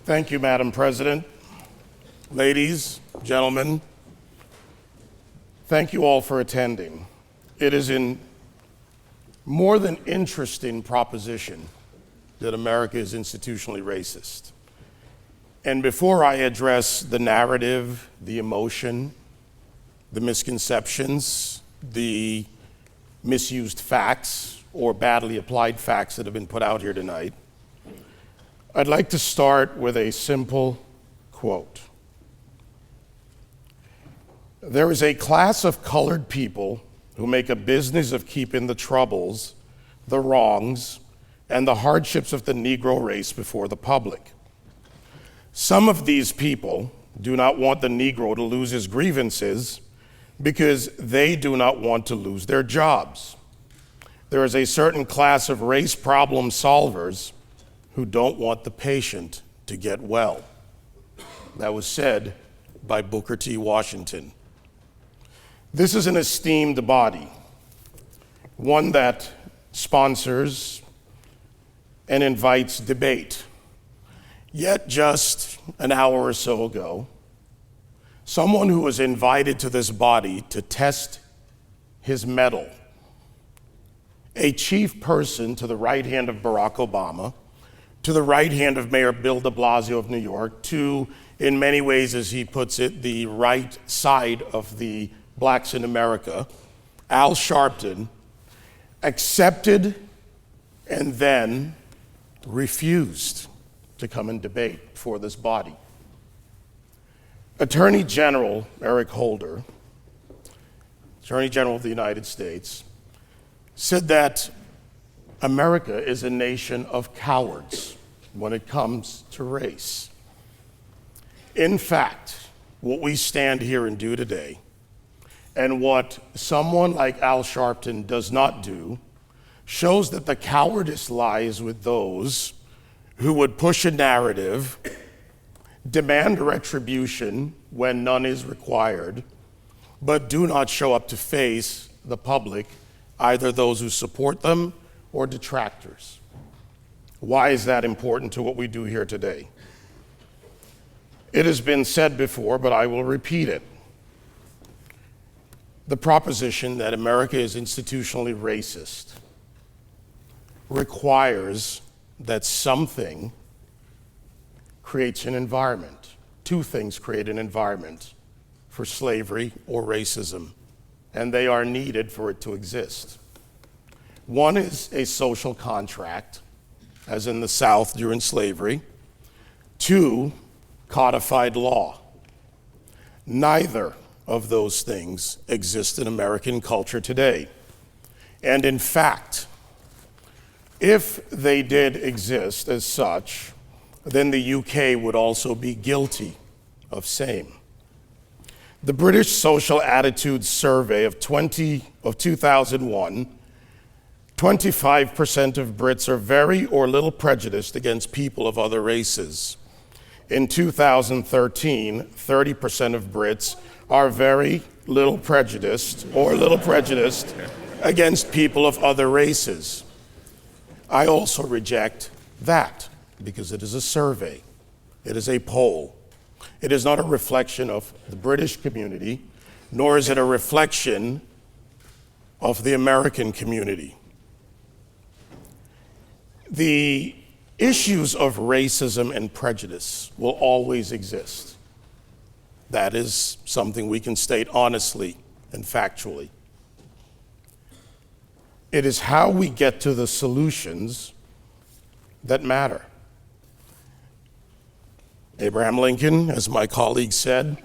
Thank you, Madam President. Ladies, gentlemen, thank you all for attending. It is a more than interesting proposition that America is institutionally racist. And before I address the narrative, the emotion, the misconceptions, the misused facts or badly applied facts that have been put out here tonight, I'd like to start with a simple quote. There is a class of colored people who make a business of keeping the troubles, the wrongs, and the hardships of the Negro race before the public. Some of these people do not want the Negro to lose his grievances because they do not want to lose their jobs. There is a certain class of race problem solvers who don't want the patient to get well. That was said by Booker T. Washington. This is an esteemed body, one that sponsors and invites debate. Yet just an hour or so ago, someone who was invited to this body to test his mettle, a chief person to the right hand of Barack Obama, to the right hand of Mayor Bill de Blasio of New York, to, in many ways, as he puts it, the right side of the blacks in America, Al Sharpton, accepted and then refused to come and debate before this body. Attorney General Eric Holder, Attorney General of the United States, said that America is a nation of cowards when it comes to race. In fact, what we stand here and do today, and what someone like Al Sharpton does not do, shows that the cowardice lies with those who would push a narrative, demand retribution when none is required, but do not show up to face the public, either those who support them or detractors. Why is that important to what we do here today? It has been said before, but I will repeat it. The proposition that America is institutionally racist requires that something creates an environment. Two things create an environment for slavery or racism, and they are needed for it to exist. One is a social contract, as in the South during slavery. Two, codified law. Neither of those things exist in American culture today. And in fact, if they did exist as such, then the UK would also be guilty of same. The British Social Attitudes Survey of 2001, 25% of Brits are very or little prejudiced against people of other races. In 2013, 30% of Brits are very little prejudiced or little prejudiced against people of other races. I also reject that because it is a survey. It is a poll. It is not a reflection of the British community, nor is it a reflection of the American community. The issues of racism and prejudice will always exist. That is something we can state honestly and factually. It is how we get to the solutions that matter. Abraham Lincoln, as my colleague said,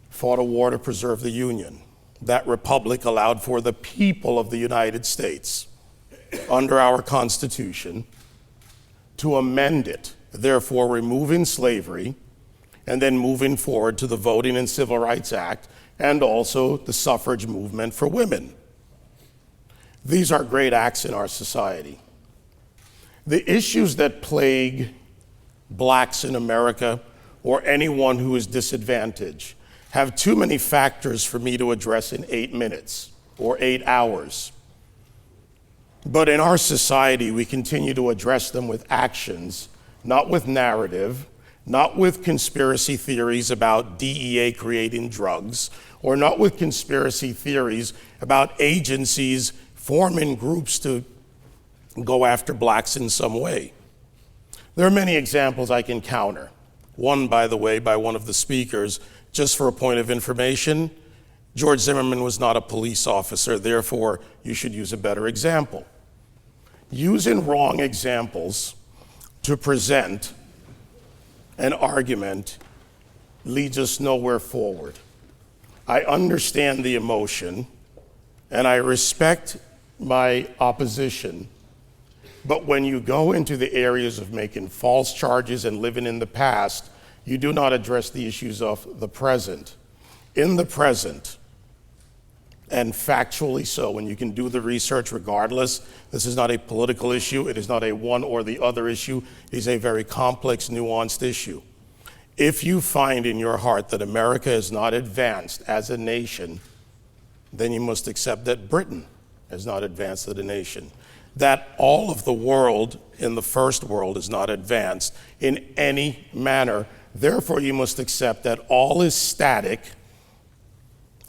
fought a war to preserve the Union. That republic allowed for the people of the United States, under our Constitution, to amend it, therefore removing slavery, and then moving forward to the Voting and Civil Rights Act, and also the suffrage movement for women. These are great acts in our society. The issues that plague blacks in America, or anyone who is disadvantaged, have too many factors for me to address in 8 minutes or 8 hours. But in our society, we continue to address them with actions not with narrative, not with conspiracy theories about DEA creating drugs, or not with conspiracy theories about agencies forming groups to go after blacks in some way. There are many examples I can counter. One, by the way, by one of the speakers, just for a point of information, George Zimmerman was not a police officer, therefore you should use a better example. Using wrong examples to present an argument leads us nowhere forward. I understand the emotion and I respect my opposition, but when you go into the areas of making false charges and living in the past, you do not address the issues of the present. In the present, and factually so, and you can do the research regardless, this is not a political issue, it is not a one or the other issue, it is a very complex, nuanced issue. If you find in your heart that America is not advanced as a nation, then you must accept that Britain is not advanced as a nation. That all of the world in the first world is not advanced in any manner. Therefore, you must accept that all is static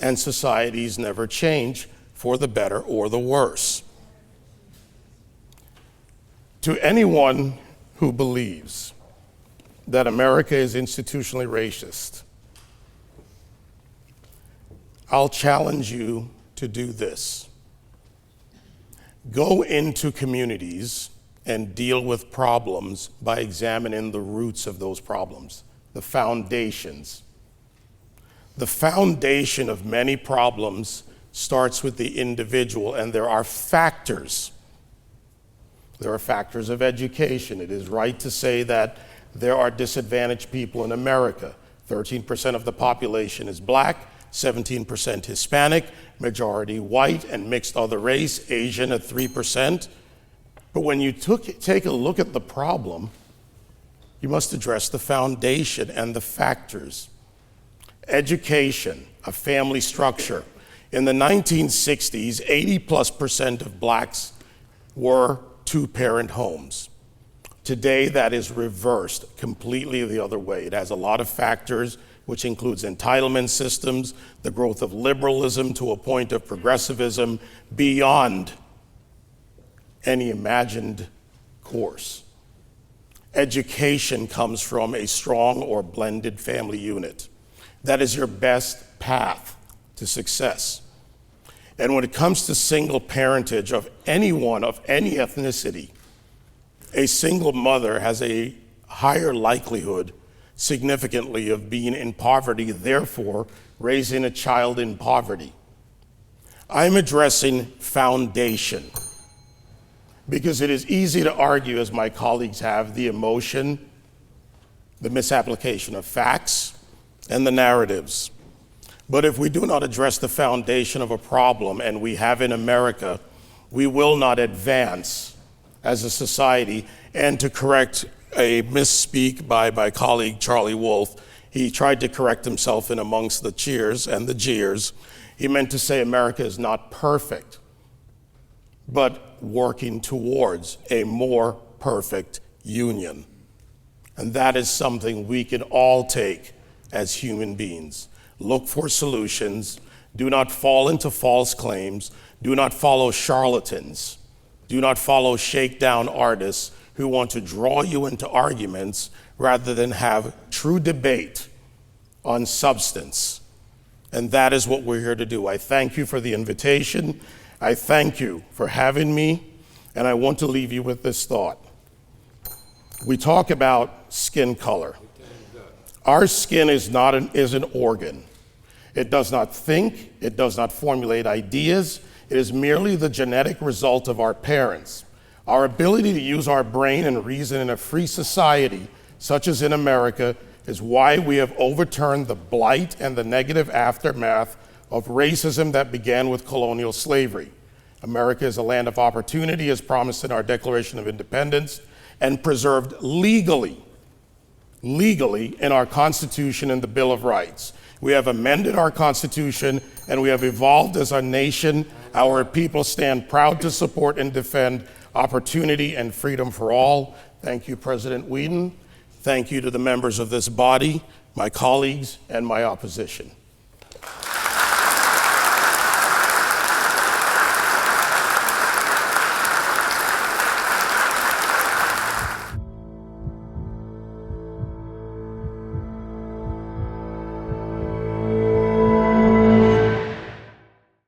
and societies never change for the better or the worse. To anyone who believes that America is institutionally racist, I'll challenge you to do this. Go into communities and deal with problems by examining the roots of those problems, the foundations. The foundation of many problems starts with the individual, and there are factors. There are factors of education. It is right to say that there are disadvantaged people in America. 13% of the population is black, 17% Hispanic, majority white, and mixed other race, Asian at 3%. But when you take a look at the problem, you must address the foundation and the factors. Education, a family structure. In the 1960s, 80+% of blacks were two-parent homes. Today, that is reversed completely the other way. It has a lot of factors, which includes entitlement systems, the growth of liberalism to a point of progressivism beyond any imagined course. Education comes from a strong or blended family unit. That is your best path to success. And when it comes to single parentage of anyone of any ethnicity, a single mother has a higher likelihood significantly of being in poverty, therefore raising a child in poverty. I'm addressing foundation because it is easy to argue, as my colleagues have, the emotion, the misapplication of facts, and the narratives. But if we do not address the foundation of a problem, and we have in America, we will not advance as a society. And to correct a misspeak by my colleague Charlie Wolf, he tried to correct himself in amongst the cheers and the jeers. He meant to say America is not perfect, but working towards a more perfect union. And that is something we can all take as human beings. Look for solutions. Do not fall into false claims. Do not follow charlatans. Do not follow shakedown artists who want to draw you into arguments rather than have true debate on substance. And that is what we're here to do. I thank you for the invitation. I thank you for having me. And I want to leave you with this thought. We talk about skin color. Our skin is an organ. It does not think, it does not formulate ideas, it is merely the genetic result of our parents. Our ability to use our brain and reason in a free society, such as in America, is why we have overturned the blight and the negative aftermath of racism that began with colonial slavery. America is a land of opportunity, as promised in our Declaration of Independence, and preserved legally in our Constitution and the Bill of Rights. We have amended our Constitution and we have evolved as a nation. Our people stand proud to support and defend opportunity and freedom for all. Thank you, President Whedon. Thank you to the members of this body, my colleagues, and my opposition.